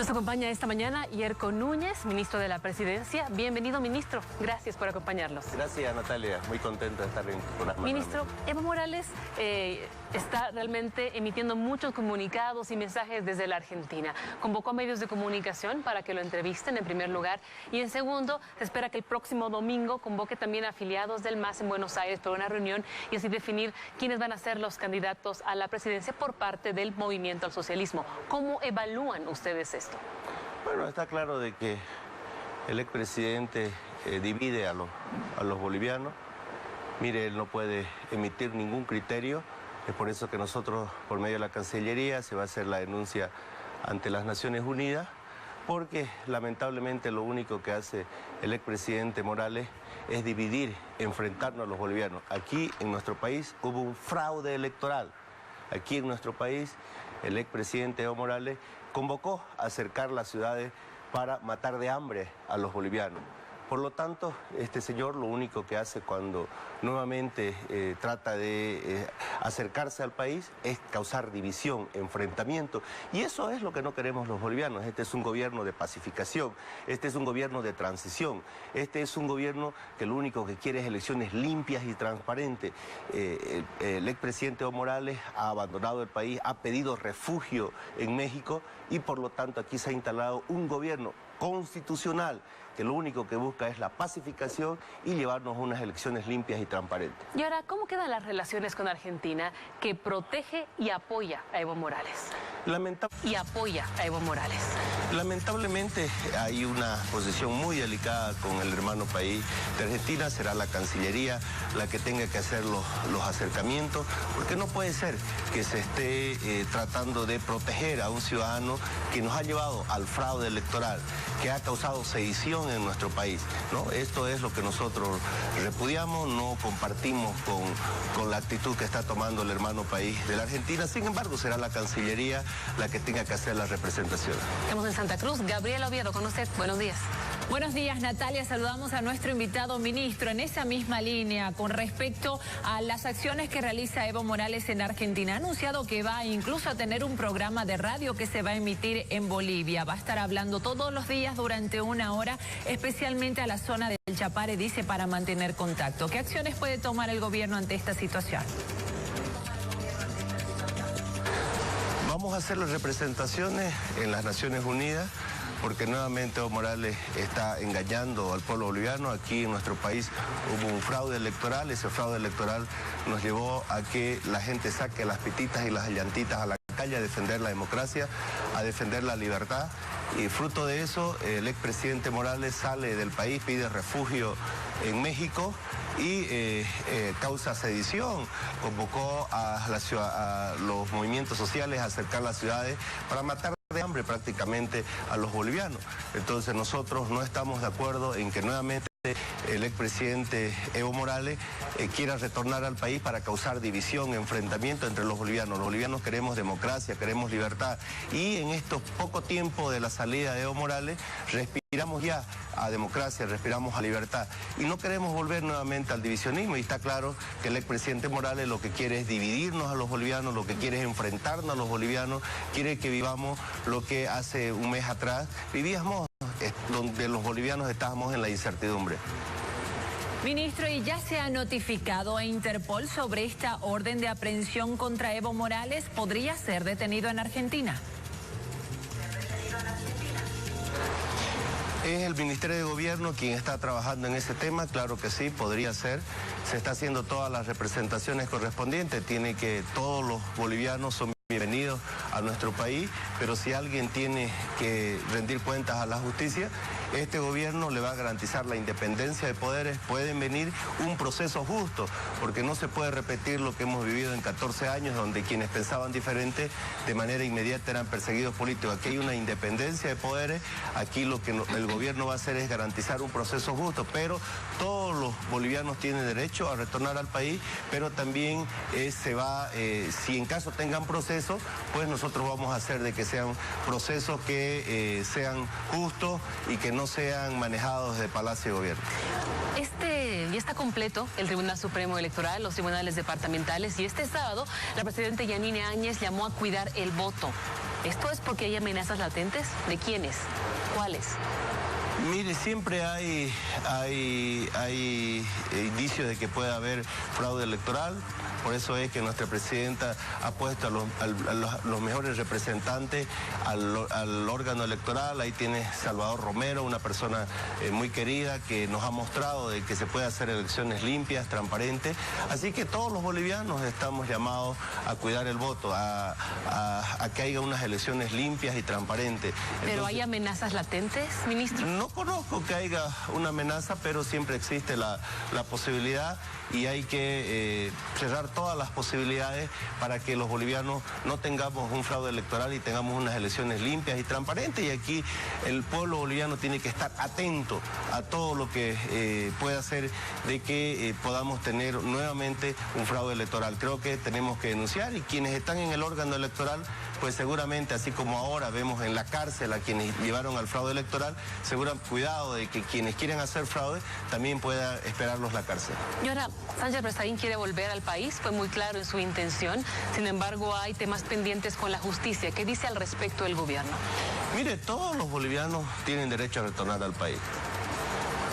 Nos acompaña esta mañana Yerko Núñez, ministro de la Presidencia. Bienvenido, ministro. Gracias por acompañarnos. Gracias, Natalia. Muy contento de estar en tu programa. Ministro, Evo Morales está realmente emitiendo muchos comunicados y mensajes desde la Argentina. Convocó a medios de comunicación para que lo entrevisten en primer lugar y en segundo, se espera que el próximo domingo convoque también a afiliados del MAS en Buenos Aires para una reunión y así definir quiénes van a ser los candidatos a la presidencia por parte del movimiento al socialismo. ¿Cómo evalúan ustedes esto? Bueno, está claro de que el expresidente divide a los bolivianos. Mire, él no puede emitir ningún criterio. Es por eso que nosotros, por medio de la Cancillería, se va a hacer la denuncia ante las Naciones Unidas, porque lamentablemente lo único que hace el expresidente Morales es dividir, enfrentarnos a los bolivianos. Aquí en nuestro país hubo un fraude electoral. Aquí en nuestro país el expresidente Evo Morales convocó a acercar las ciudades para matar de hambre a los bolivianos. Por lo tanto, este señor lo único que hace cuando nuevamente trata de acercarse al país es causar división, enfrentamiento. Y eso es lo que no queremos los bolivianos. Este es un gobierno de pacificación, este es un gobierno de transición, este es un gobierno que lo único que quiere es elecciones limpias y transparentes. El expresidente Evo Morales ha abandonado el país, ha pedido refugio en México y por lo tanto aquí se ha instalado un gobierno constitucional que lo único que busca es la pacificación y llevarnos a unas elecciones limpias y transparentes. Y ahora, ¿cómo quedan las relaciones con Argentina que protege y apoya a Evo Morales? Lamentablemente hay una posición muy delicada con el hermano país de Argentina. Será la Cancillería la que tenga que hacer los acercamientos, porque no puede ser que se esté tratando de proteger a un ciudadano que nos ha llevado al fraude electoral, que ha causado sedición en nuestro país, ¿no? Esto es lo que nosotros repudiamos, no compartimos con la actitud que está tomando el hermano país de la Argentina. Sin embargo, será la Cancillería la que tenga que hacer la representación. Estamos en Santa Cruz. Gabriela Oviedo, con usted. Buenos días. Buenos días, Natalia. Saludamos a nuestro invitado ministro en esa misma línea con respecto a las acciones que realiza Evo Morales en Argentina. Ha anunciado que va incluso a tener un programa de radio que se va a emitir en Bolivia. Va a estar hablando todos los días durante una hora, especialmente a la zona del Chapare, dice, para mantener contacto. ¿Qué acciones puede tomar el gobierno ante esta situación? Vamos a hacer las representaciones en las Naciones Unidas, porque nuevamente Evo Morales está engañando al pueblo boliviano. Aquí en nuestro país hubo un fraude electoral. Ese fraude electoral nos llevó a que la gente saque las pititas y las llantitas a la calle a defender la democracia, a defender la libertad. Y fruto de eso, el expresidente Morales sale del país, pide refugio en México y causa sedición. Convocó a los movimientos sociales a acercar las ciudades para matar de hambre prácticamente a los bolivianos. Entonces nosotros no estamos de acuerdo en que nuevamente el expresidente Evo Morales quiera retornar al país para causar división, enfrentamiento entre los bolivianos. Los bolivianos queremos democracia, queremos libertad y en estos poco tiempo de la salida de Evo Morales respiramos ya a democracia, respiramos a libertad y no queremos volver nuevamente al divisionismo. Y está claro que el expresidente Morales lo que quiere es dividirnos a los bolivianos, lo que quiere es enfrentarnos a los bolivianos, quiere que vivamos lo que hace un mes atrás vivíamos, donde los bolivianos estábamos en la incertidumbre. Ministro, ¿y ya se ha notificado a Interpol sobre esta orden de aprehensión contra Evo Morales? ¿Podría ser detenido en Argentina? ¿Es el Ministerio de Gobierno quien está trabajando en ese tema? Claro que sí, podría ser. Se está haciendo todas las representaciones correspondientes. Todos los bolivianos son bienvenidos a nuestro país, pero si alguien tiene que rendir cuentas a la justicia, este gobierno le va a garantizar la independencia de poderes. Pueden venir un proceso justo, porque no se puede repetir lo que hemos vivido en 14 años, donde quienes pensaban diferente de manera inmediata eran perseguidos políticos. Aquí hay una independencia de poderes, aquí lo que el gobierno va a hacer es garantizar un proceso justo, pero todos los bolivianos tienen derecho a retornar al país, pero también si en caso tengan procesos, pues nosotros vamos a hacer de que sean procesos que sean justos y que no sean manejados de Palacio de Gobierno. Ya está completo el Tribunal Supremo Electoral, los tribunales departamentales y este sábado la presidenta Yanine Áñez llamó a cuidar el voto. ¿Esto es porque hay amenazas latentes? ¿De quiénes? ¿Cuáles? Mire, siempre hay indicios de que puede haber fraude electoral. Por eso es que nuestra presidenta ha puesto a los mejores representantes al órgano electoral. Ahí tiene Salvador Romero, una persona muy querida que nos ha mostrado de que se puede hacer elecciones limpias, transparentes. Así que todos los bolivianos estamos llamados a cuidar el voto, a que haya unas elecciones limpias y transparentes. ¿Pero Entonces, hay amenazas latentes, ministro? no conozco que haya una amenaza, pero siempre existe la posibilidad y hay que cerrar todas las posibilidades para que los bolivianos no tengamos un fraude electoral y tengamos unas elecciones limpias y transparentes. Y aquí el pueblo boliviano tiene que estar atento a todo lo que pueda hacer de que podamos tener nuevamente un fraude electoral. Creo que tenemos que denunciar, y quienes están en el órgano electoral, pues seguramente, así como ahora vemos en la cárcel a quienes llevaron al fraude electoral, cuidado de que quienes quieren hacer fraude también pueda esperarlos la cárcel. Y ahora, Sánchez Brestaín quiere volver al país, fue muy claro en su intención. Sin embargo, hay temas pendientes con la justicia. ¿Qué dice al respecto el gobierno? Mire, todos los bolivianos tienen derecho a retornar al país.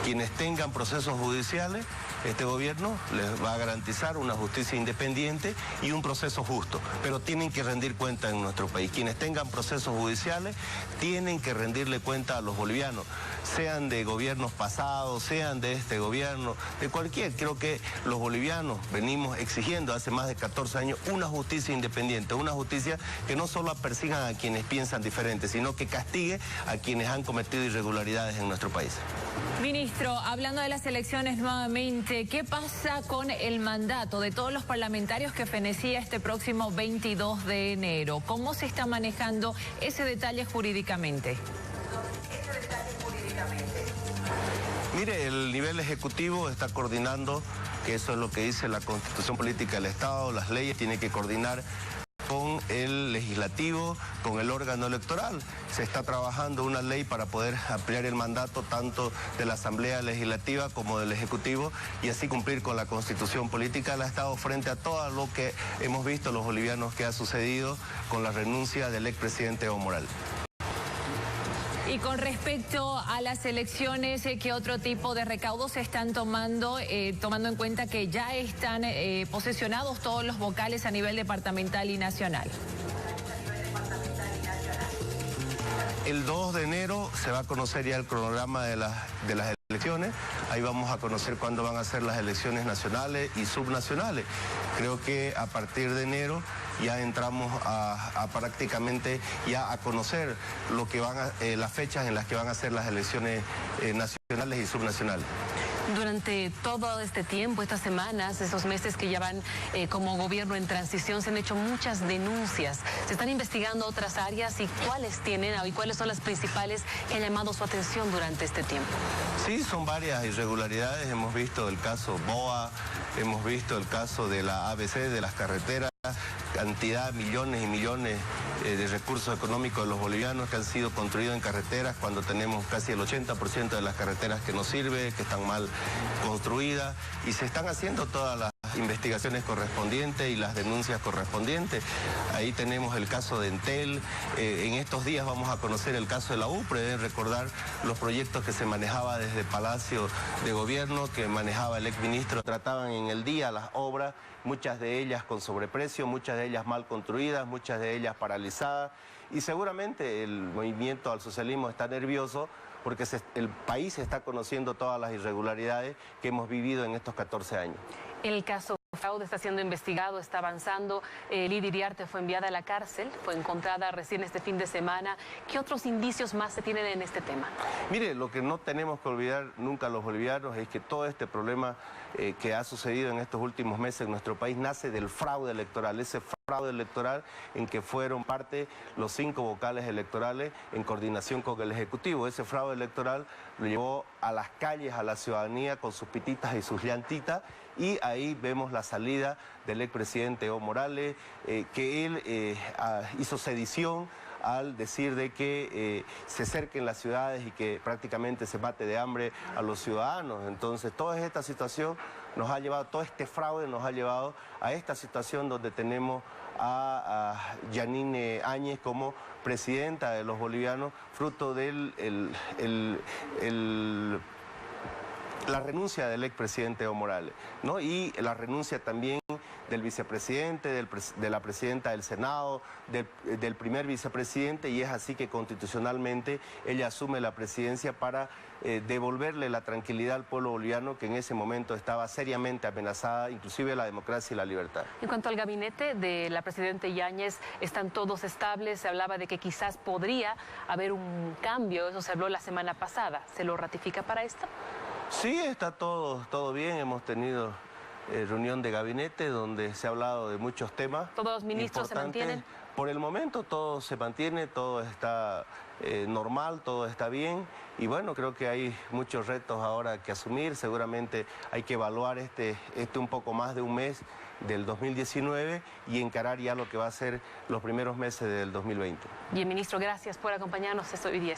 Quienes tengan procesos judiciales, este gobierno les va a garantizar una justicia independiente y un proceso justo, pero tienen que rendir cuenta en nuestro país. Quienes tengan procesos judiciales tienen que rendirle cuenta a los bolivianos, sean de gobiernos pasados, sean de este gobierno, de cualquier. Creo que los bolivianos venimos exigiendo hace más de 14 años una justicia independiente, una justicia que no solo persiga a quienes piensan diferente, sino que castigue a quienes han cometido irregularidades en nuestro país. Ministro, hablando de las elecciones nuevamente, ¿qué pasa con el mandato de todos los parlamentarios que fenecía este próximo 22 de enero? ¿Cómo se está manejando ese detalle jurídicamente? Mire, el nivel ejecutivo está coordinando, que eso es lo que dice la Constitución Política del Estado, las leyes, tiene que coordinar con el legislativo, con el órgano electoral. Se está trabajando una ley para poder ampliar el mandato tanto de la Asamblea Legislativa como del Ejecutivo y así cumplir con la Constitución Política del Estado frente a todo lo que hemos visto los bolivianos que ha sucedido con la renuncia del expresidente Evo Morales. Y con respecto a las elecciones, ¿qué otro tipo de recaudos se están tomando, tomando en cuenta que ya están posesionados todos los vocales a nivel departamental y nacional? El 2 de enero se va a conocer ya el cronograma de las elecciones. Ahí vamos a conocer cuándo van a ser las elecciones nacionales y subnacionales. Creo que a partir de enero ya entramos a prácticamente ya a conocer lo que las fechas en las que van a ser las elecciones nacionales y subnacionales. Durante todo este tiempo, estas semanas, estos meses que ya van como gobierno en transición, se han hecho muchas denuncias. Se están investigando otras áreas y cuáles son las principales que han llamado su atención durante este tiempo. Sí, son varias irregularidades. Hemos visto el caso BOA, hemos visto el caso de la ABC, de las carreteras, cantidad, millones y millones de recursos económicos de los bolivianos que han sido construidos en carreteras cuando tenemos casi el 80% de las carreteras que no sirve, que están mal construidas, y se están haciendo todas las investigaciones correspondientes y las denuncias correspondientes. Ahí tenemos el caso de Entel. En estos días vamos a conocer el caso de la UPRE. Deben recordar los proyectos que se manejaba desde Palacio de Gobierno, que manejaba el exministro. Trataban en el día las obras, muchas de ellas con sobreprecio, muchas de ellas mal construidas, muchas de ellas paralizadas. Y seguramente el movimiento al socialismo está nervioso porque el país está conociendo todas las irregularidades que hemos vivido en estos 14 años. El caso fraude está siendo investigado, está avanzando. Lidia Iriarte fue enviada a la cárcel, fue encontrada recién este fin de semana. ¿Qué otros indicios más se tienen en este tema? Mire, lo que no tenemos que olvidar nunca los bolivianos es que todo este problema que ha sucedido en estos últimos meses en nuestro país nace del fraude electoral. Ese fraude electoral en que fueron parte los 5 vocales electorales en coordinación con el Ejecutivo. Ese fraude electoral lo llevó a las calles, a la ciudadanía con sus pititas y sus llantitas, y ahí vemos la salida del expresidente Evo Morales, que él hizo sedición al decir de que se cerquen las ciudades y que prácticamente se mate de hambre a los ciudadanos. Entonces, toda esta situación nos ha llevado, todo este fraude nos ha llevado a esta situación donde tenemos a Yanine Áñez como presidenta de los bolivianos, fruto de la renuncia del expresidente Evo Morales, ¿no? Y la renuncia también del vicepresidente, de la presidenta del Senado, del primer vicepresidente, y es así que constitucionalmente ella asume la presidencia para devolverle la tranquilidad al pueblo boliviano, que en ese momento estaba seriamente amenazada, inclusive la democracia y la libertad. En cuanto al gabinete de la presidenta Yáñez, ¿están todos estables? Se hablaba de que quizás podría haber un cambio, eso se habló la semana pasada. ¿Se lo ratifica para esto? Sí, está todo bien. Hemos tenido reunión de gabinete donde se ha hablado de muchos temas. ¿Todos los ministros se mantienen? Por el momento todo se mantiene, todo está normal, todo está bien. Y bueno, creo que hay muchos retos ahora que asumir. Seguramente hay que evaluar un poco más de un mes del 2019 y encarar ya lo que va a ser los primeros meses del 2020. Bien, ministro, gracias por acompañarnos hoy día.